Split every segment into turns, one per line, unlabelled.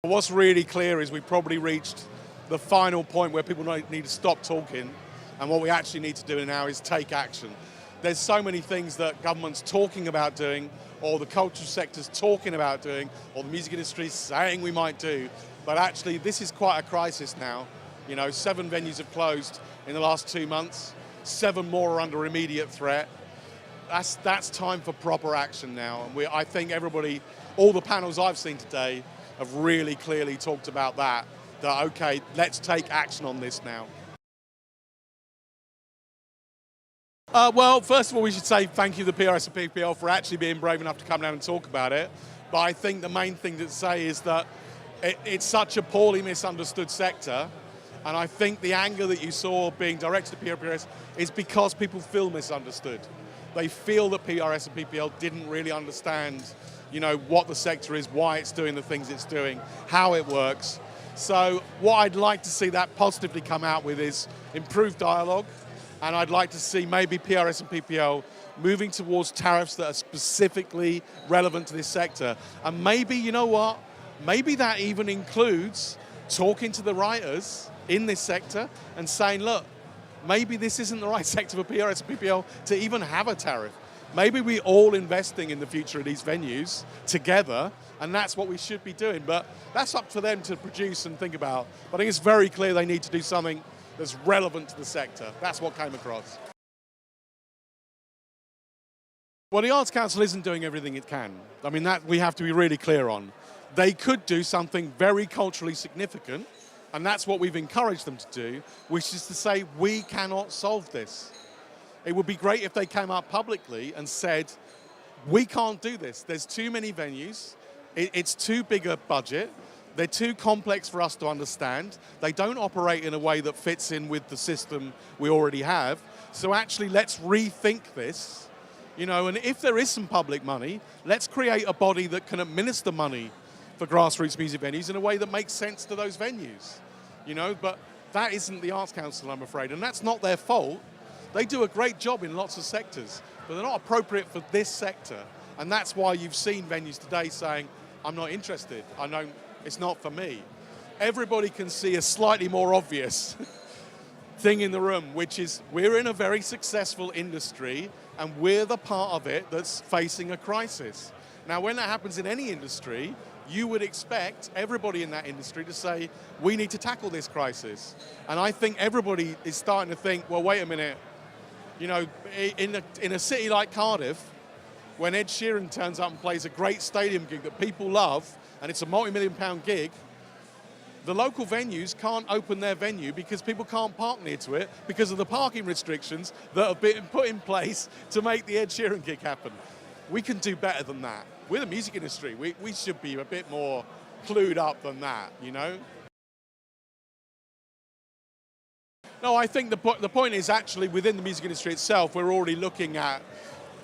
What's really clear is we've probably reached the final point where people need to stop talking, and what we actually need to do now is take action. There's so many things that government's talking about doing, or the cultural sector's talking about doing, or the music industry's saying we might do, but actually this is quite a crisis now. You know, 7 venues have closed in the last 2 months, 7 more are under immediate threat. That's time for proper action now, and I think everybody, all the panels I've seen today, have really clearly talked about that okay, let's take action on this now. Well, first of all, we should say thank you to the PRS and PPL for actually being brave enough to come down and talk about it. But I think the main thing to say is that it's such a poorly misunderstood sector, and I think the anger that you saw being directed at PRS is because people feel misunderstood. They feel that PRS and PPL didn't really understand, you know, what the sector is, why it's doing the things it's doing, how it works. So what I'd like to see that positively come out with is improved dialogue, and I'd like to see maybe PRS and PPL moving towards tariffs that are specifically relevant to this sector. And maybe, you know what, maybe that even includes talking to the writers in this sector and saying, look, maybe this isn't the right sector for PRS and PPL to even have a tariff. Maybe we're all investing in the future of these venues together, and that's what we should be doing. But that's up to them to produce and think about. But I think it's very clear they need to do something that's relevant to the sector. That's what came across. Well, the Arts Council isn't doing everything it can. I mean, that we have to be really clear on. They could do something very culturally significant, and that's what we've encouraged them to do, which is to say, we cannot solve this. It would be great if they came out publicly and said, we can't do this. There's too many venues. It's too big a budget. They're too complex for us to understand. They don't operate in a way that fits in with the system we already have. So actually, let's rethink this. You know, and if there is some public money, let's create a body that can administer money for grassroots music venues in a way that makes sense to those venues. You know, but that isn't the Arts Council, I'm afraid, and that's not their fault. They do a great job in lots of sectors, but they're not appropriate for this sector. And that's why you've seen venues today saying, I'm not interested, I know it's not for me. Everybody can see a slightly more obvious thing in the room, which is we're in a very successful industry and we're the part of it that's facing a crisis. Now, when that happens in any industry, you would expect everybody in that industry to say, we need to tackle this crisis. And I think everybody is starting to think, well, wait a minute, you know, in a city like Cardiff, when Ed Sheeran turns up and plays a great stadium gig that people love, and it's a multi-million-pound gig, the local venues can't open their venue because people can't park near to it because of the parking restrictions that have been put in place to make the Ed Sheeran gig happen. We can do better than that. We're the music industry. We should be a bit more clued up than that, you know? No, I think the point is actually within the music industry itself, we're already looking at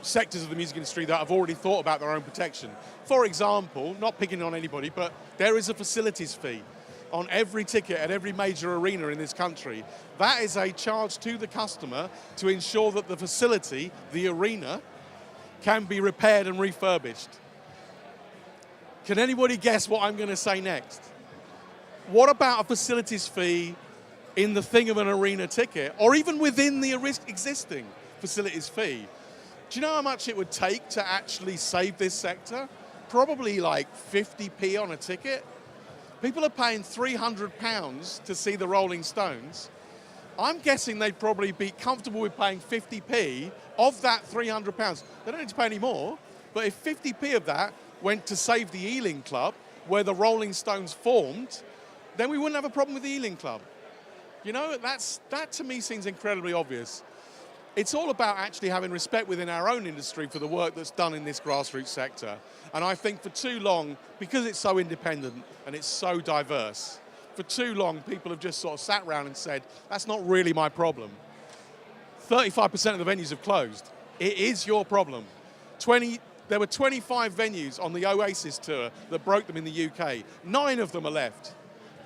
sectors of the music industry that have already thought about their own protection. For example, not picking on anybody, but there is a facilities fee on every ticket at every major arena in this country. That is a charge to the customer to ensure that the facility, the arena, can be repaired and refurbished. Can anybody guess what I'm going to say next? What about a facilities fee in the thing of an arena ticket, or even within the existing facilities fee? Do you know how much it would take to actually save this sector? Probably like 50p on a ticket. People are paying £300 to see the Rolling Stones. I'm guessing they'd probably be comfortable with paying 50p of that £300. They don't need to pay any more, but if 50p of that went to save the Ealing Club, where the Rolling Stones formed, then we wouldn't have a problem with the Ealing Club. You know, that to me seems incredibly obvious. It's all about actually having respect within our own industry for the work that's done in this grassroots sector. And I think for too long, because it's so independent and it's so diverse, for too long people have just sort of sat around and said, that's not really my problem. 35% of the venues have closed. It is your problem. There were 25 venues on the Oasis tour that broke them in the UK. 9 of them are left.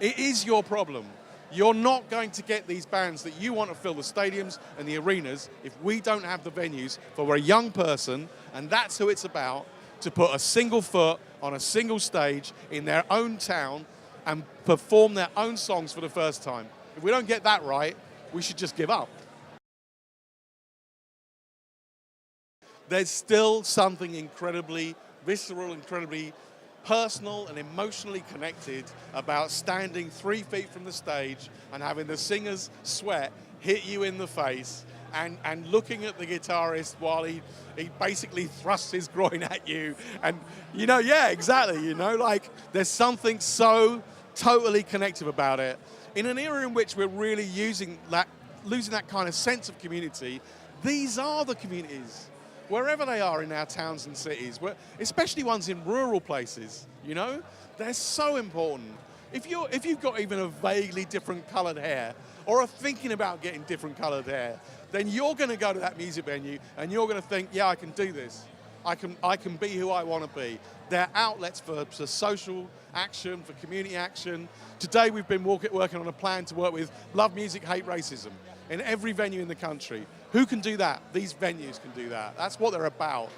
It is your problem. You're not going to get these bands that you want to fill the stadiums and the arenas if we don't have the venues for a young person, and that's who it's about, to put a single foot on a single stage in their own town and perform their own songs for the first time. If we don't get that right, we should just give up. There's still something incredibly visceral, incredibly personal and emotionally connected about standing 3 feet from the stage and having the singer's sweat hit you in the face and looking at the guitarist while he basically thrusts his groin at you. And, you know, yeah, exactly, you know, like there's something so totally connective about it. In an era in which we're really losing that kind of sense of community, these are the communities. Wherever they are in our towns and cities, especially ones in rural places, you know, they're so important. If you've got even a vaguely different coloured hair or are thinking about getting different coloured hair, then you're going to go to that music venue and you're going to think, yeah, I can do this. I can be who I want to be. They're outlets for social action, for community action. Today we've been working on a plan to work with Love Music, Hate Racism in every venue in the country. Who can do that? These venues can do that. That's what they're about.